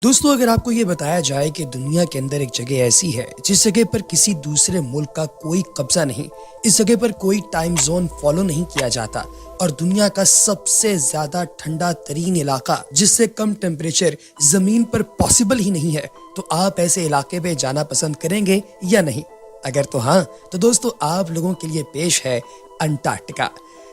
दोस्तों, अगर आपको ये बताया जाए कि दुनिया के अंदर एक जगह ऐसी है जिस जगह पर किसी दूसरे मुल्क का कोई कब्जा नहीं, इस जगह पर कोई टाइम जोन फॉलो नहीं किया जाता और दुनिया का सबसे ज्यादा ठंडा तरीन इलाका जिससे कम टेम्परेचर जमीन पर पॉसिबल ही नहीं है, तो आप ऐसे इलाके पे जाना पसंद करेंगे या नहीं? अगर तो हाँ, तो दोस्तों आप लोगों के लिए पेश है अंटार्कटिका।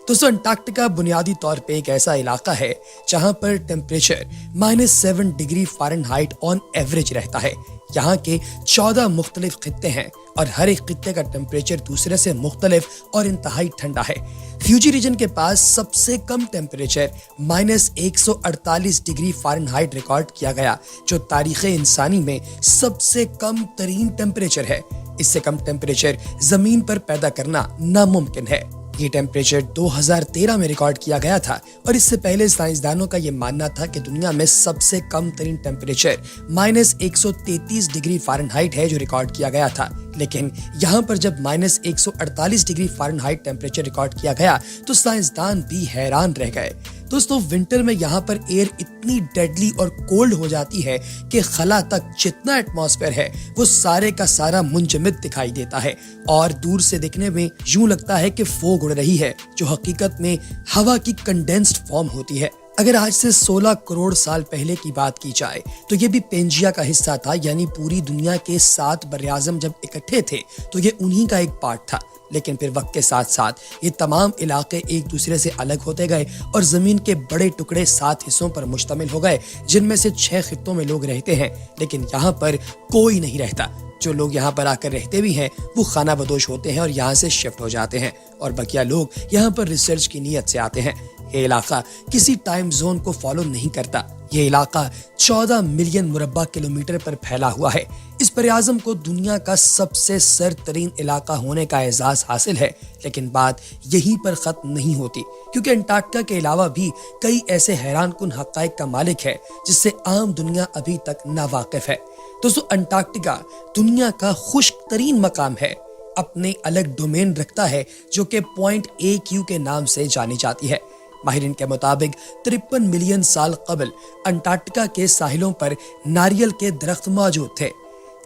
दोस्तों, अंटार्कटिका बुनियादी तौर पे एक ऐसा इलाका है जहां पर temperature -7 degree Fahrenheit on average रहता है। यहाँ के 14 मुख्तलिफ खित्ते हैं और हर एक खित्ते का टेम्परेचर दूसरे से मुख्तलिफ और इंतहाई ठंडा है। फ्यूजी रीजन के पास सबसे कम टेम्परेचर -148 डिग्री फ़ारेनहाइट रिकॉर्ड किया गया, जो तारीख़ इंसानी में सबसे कम तरीन टेम्परेचर है। इससे कम टेम्परेचर जमीन पर पैदा करना नामुमकिन है। ये टेम्परेचर 2013 में रिकॉर्ड किया गया था और इससे पहले साइंसदानों का ये मानना था कि दुनिया में सबसे कम तरीन टेम्परेचर -133 डिग्री फ़ारेनहाइट है जो रिकॉर्ड किया गया था। लेकिन यहाँ पर जब -148 डिग्री फ़ारेनहाइट टेम्परेचर रिकॉर्ड किया गया तो साइंसदान भी हैरान रह गए। दोस्तों, विंटर में यहाँ पर एयर इतनी डेडली और कोल्ड हो जाती है कि खला तक जितना एटमॉस्फेयर है वो सारे का सारा मुंजमद दिखाई देता है और दूर से देखने में यूं लगता है कि फोग उड़ रही है, जो हकीकत में हवा की कंडेंस्ड फॉर्म होती है। अगर आज से 16 करोड़ साल पहले की बात की जाए तो ये भी पेंजिया का हिस्सा था, यानी पूरी दुनिया के 7 बर्रे-आज़म जब इकट्ठे थे तो ये उन्हीं का एक पार्ट था। लेकिन फिर वक्त के साथ साथ ये तमाम इलाके एक दूसरे से अलग होते गए और जमीन के बड़े टुकड़े 7 हिस्सों पर मुश्तमिल हो गए, जिनमें से 6 खित्तों में लोग रहते हैं, लेकिन यहाँ पर कोई नहीं रहता। जो लोग यहाँ पर आकर रहते भी हैं वो खाना बदोश होते हैं और यहाँ से शिफ्ट हो जाते हैं और बकिया लोग यहाँ पर रिसर्च की नीयत से आते हैं। ये इलाका किसी टाइम जोन को फॉलो नहीं करता। ये इलाका 14 मिलियन मुरब्बा किलोमीटर पर फैला हुआ है। इस बर्रे-आज़म को दुनिया का सबसे सरतरीन इलाका होने का एजाज हासिल है, लेकिन बात यहीं पर खत्म नहीं होती, क्योंकि अंटार्कटिका के अलावा भी कई ऐसे हैरान कुन हक़ाइक़ का मालिक है जिससे आम दुनिया अभी तक नावाकिफ है। दोस्तों, अंटार्कटिका दुनिया का खुश्क तरीन मकाम है। अपने अलग डोमेन रखता है जो कि पॉइंट AQ के नाम से जानी जाती है। माहिरीन के मुताबिक 53 मिलियन साल कबल अंटार्कटिका के साहिलों पर नारियल के दरख्त मौजूद थे।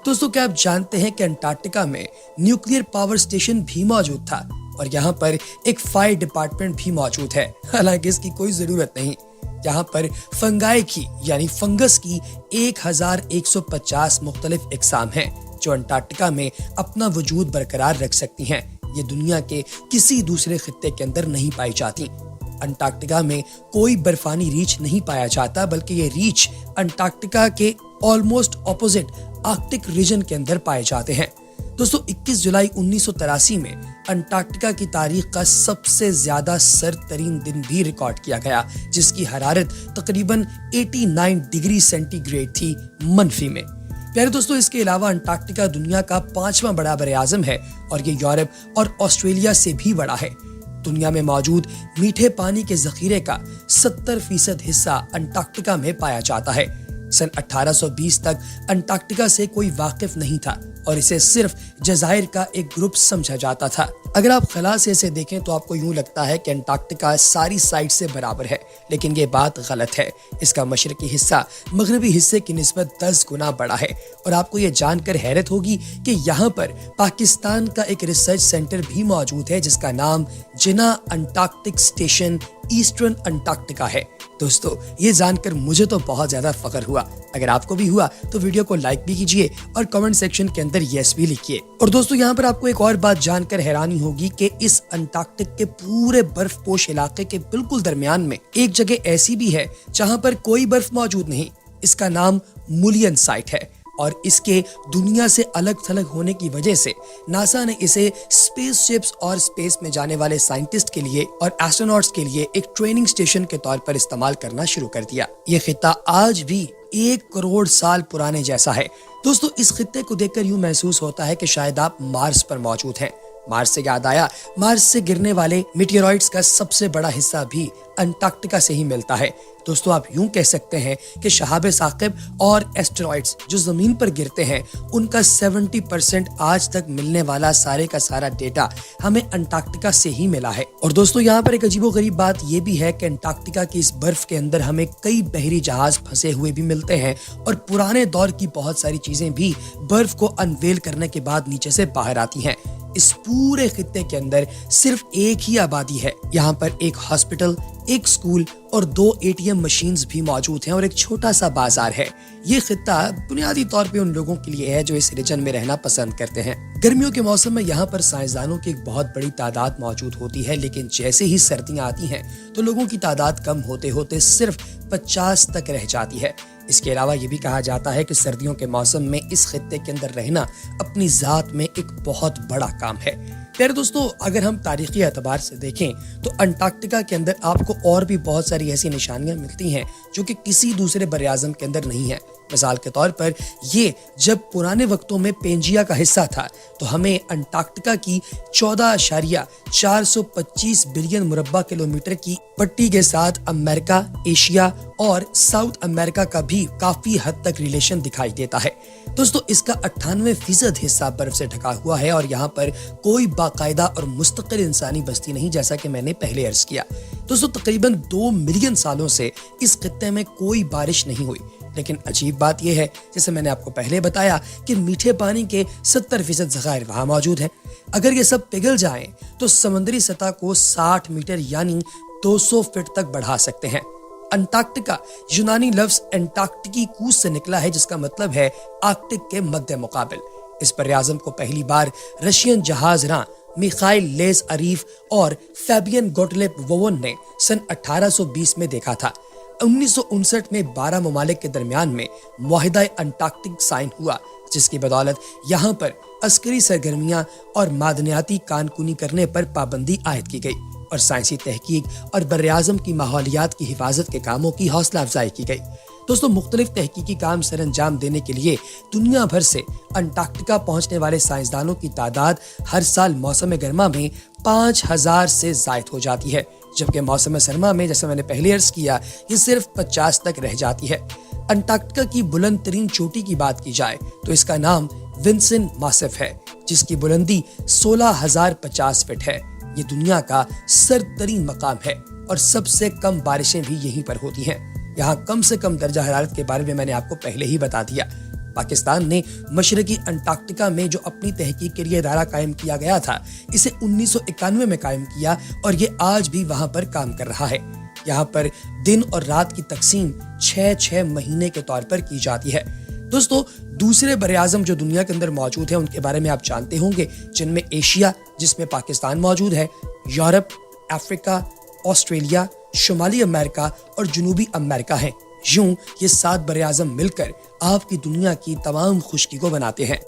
दोस्तों, क्या आप जानते हैं कि अंटार्कटिका में न्यूक्लियर पावर स्टेशन भी मौजूद था और यहाँ पर एक फायर डिपार्टमेंट भी मौजूद है। हालांकि इसकी कोई जरूरत नहीं। यहाँ पर फंगाई की यानी फंगस की 1150 मुख्तलिफ इकसाम हैं जो अंटार्कटिका में अपना वजूद बरकरार रख सकती हैं। ये दुनिया के किसी दूसरे खित्ते के अंदर नहीं पाई जाती। अंटार्कटिका में कोई बर्फानी रीच नहीं पाया जाता, बल्कि ये रीच अंटार्कटिका के ऑलमोस्ट ऑपोजिट आर्कटिक रीजन के अंदर पाए जाते हैं। दोस्तों, 21 जुलाई 1983 में अंटार्कटिका की तारीख का सबसे ज्यादा सरतरीन दिन भी रिकॉर्ड किया गया, जिसकी हरारत तकरीबन 89 डिग्री सेंटीग्रेड थी मनफी में। प्यारे दोस्तों, इसके अलावा अंटार्कटिका दुनिया का 5वां बड़ा बर्रे-आज़म है और ये यूरोप और ऑस्ट्रेलिया से भी बड़ा है। दुनिया में मौजूद मीठे पानी के जखीरे का 70% हिस्सा अंटार्कटिका में पाया जाता है। सन 1820 तक अंटार्कटिका से कोई वाकिफ नहीं था और इसे सिर्फ जज़ायर का एक ग्रुप समझा जाता था। अगर आप खला से इसे देखें तो आपको यूं लगता है कि अंटार्कटिका सारी साइड से बराबर है, लेकिन ये बात गलत है। इसका मशरकी हिस्सा मगरबी हिस्से की निस्बत 10 गुना बड़ा है और आपको ये जानकर हैरत होगी कि यहाँ पर पाकिस्तान का एक रिसर्च सेंटर भी मौजूद है जिसका नाम जिना अंटार्कटिक स्टेशन ईस्टर्न अंटार्कटिका है। दोस्तों, ये जानकर मुझे तो बहुत ज्यादा फख्र हुआ। अगर आपको भी हुआ तो वीडियो को लाइक भी कीजिए और कमेंट सेक्शन के अंदर यस भी लिखिए। और दोस्तों, यहाँ पर आपको एक और बात जानकर हैरानी होगी कि इस अंटार्कटिक के पूरे बर्फपोश इलाके के बिल्कुल दरमियान में एक जगह ऐसी भी है जहाँ पर कोई बर्फ मौजूद नहीं। इसका नाम मुलियन साइट है और इसके दुनिया से अलग थलग होने की वजह से नासा ने इसे स्पेसशिप्स और स्पेस में जाने वाले साइंटिस्ट के लिए और एस्ट्रोनॉट्स के लिए एक ट्रेनिंग स्टेशन के तौर पर इस्तेमाल करना शुरू कर दिया। ये खित्ता आज भी 1 करोड़ साल पुराने जैसा है। दोस्तों, इस खित्ते को देखकर यूं महसूस होता है कि शायद आप मार्स पर मौजूद हैं। मार्स से याद आया, मार्स से गिरने वाले मीटियोराइट्स का सबसे बड़ा हिस्सा भी अंटार्कटिका से ही मिलता है। दोस्तों, आप यूं कह सकते हैं कि शहाब साकिब और एस्टेरॉइड्स जो जमीन पर गिरते हैं, उनका 70% आज तक मिलने वाला सारे का सारा डेटा हमें अंटार्कटिका से ही मिला है। और दोस्तों, यहाँ पर एक अजीबोगरीब बात यह भी है कि अंटार्कटिका की इस बर्फ के अंदर हमें कई बहरी जहाज फंसे हुए भी मिलते हैं और पुराने दौर की बहुत सारी चीजें भी बर्फ को अनवेल करने के बाद नीचे से बाहर आती हैं। इस पूरे खित्ते के अंदर सिर्फ एक ही आबादी है। यहाँ पर एक हॉस्पिटल, एक स्कूल और 2 ATM मशीन्स भी मौजूद हैं और एक छोटा सा बाजार है। ये खित्ता बुनियादी तौर पे उन लोगों के लिए है जो इस रीजन में रहना पसंद करते हैं। गर्मियों के मौसम में यहाँ पर साइंसदानों की एक बहुत बड़ी तादाद मौजूद होती है, लेकिन जैसे ही सर्दियाँ आती हैं तो लोगों की तादाद कम होते होते सिर्फ 50 तक रह जाती है। इसके अलावा ये भी कहा जाता है कि सर्दियों के मौसम में इस खित्ते के अंदर रहना अपनी जात में एक बहुत बड़ा काम है। प्यारे दोस्तों, अगर हम तारीखी एतबार से देखें तो अंटार्कटिका के अंदर आपको और भी बहुत सारी ऐसी निशानियां मिलती हैं जो कि किसी दूसरे बरआज़म के अंदर नहीं है। मिसाल के तौर पर ये जब पुराने वक्तों में पेंजिया का हिस्सा था तो हमें अंटार्कटिका की 14.425 बिलियन मुरब्बा किलोमीटर की पट्टी के साथ अमेरिका, एशिया और साउथ अमेरिका का भी काफी हद तक रिलेशन दिखाई देता है। दोस्तों, इसका 98% हिस्सा बर्फ से ढका हुआ है और यहाँ पर कोई बाकायदा और मुस्तकिल इंसानी बस्ती नहीं, जैसा कि मैंने पहले अर्ज किया। दोस्तों, तकरीबन 2 मिलियन सालों से इस खित्ते में कोई बारिश नहीं हुई। लेकिन अजीब बात यह है, जैसे मैंने आपको पहले बताया, कि मीठे पानी के 70% ज़खायर वहां मौजूद हैं। अगर ये सब पिघल जाएं तो समुद्री सतह को 60 मीटर यानी 200 फीट तक बढ़ा सकते हैं। अंटार्कटिका यूनानी लफ्ज एंटार्क्टिकी कूस से निकला है, जिसका मतलब है आर्कटिक के मध्य मुकाबिल। इस बरआज़म को पहली बार रशियन जहाज़रां मिखाइल लेज अरीफ और फैबियन गोटलेब वोवन ने सन 1820 में देखा था। 1959 में 12 ममालिक के दरमियान में मुआहिदा अंटार्कटिक साइन हुआ, जिसकी बदौलत यहाँ पर अस्करी सरगर्मियां और मादनियाती कानकुनी करने पर पाबंदी आयद की गई और साइंसी तहकीक और बर्राज़म की माहौलियात की हिफाजत के कामों की हौसला अफजाई की गई। दोस्तों, मुख्तलिफ तहकीकी काम सर अंजाम देने के लिए दुनिया भर से अंटार्कटिका पहुंचने वाले साइंसदानों की तादाद हर साल मौसम गर्मा में 5000 से जायद हो जाती है, जबकि मौसम सरमा में, जैसे मैंने पहले अर्ज किया, ये सिर्फ 50 तक रह जाती है। अंटार्कटिका की बुलंद तरीन चोटी की बात की जाए तो इसका नाम विंसन मासिफ है, जिसकी बुलंदी 16,050 फीट है। ये दुनिया का सर्दतरीन मकाम है और सबसे कम बारिशें भी यहीं पर होती हैं। यहाँ कम से कम दर्जा हरारत के बारे में मैंने आपको पहले ही बता दिया। पाकिस्तान ने मशरकी अंटार्कटिका में जो अपनी तहकीक के लिए इदारा कायम किया गया था, इसे 1991 में कायम किया और ये आज भी वहाँ पर काम कर रहा है। यहाँ पर दिन और रात की तकसीम 6-6 महीने के तौर पर की जाती है। दोस्तों, दूसरे बरआज़म जो दुनिया के अंदर मौजूद है उनके बारे में आप जानते होंगे, जिनमें एशिया, जिसमें पाकिस्तान मौजूद है, यूरोप, अफ्रीका, ऑस्ट्रेलिया, शुमाली अमेरिका और जनूबी अमेरिका हैं। यूं ये 7 बरआज़म मिलकर आपकी दुनिया की तमाम खुशकी को बनाते हैं।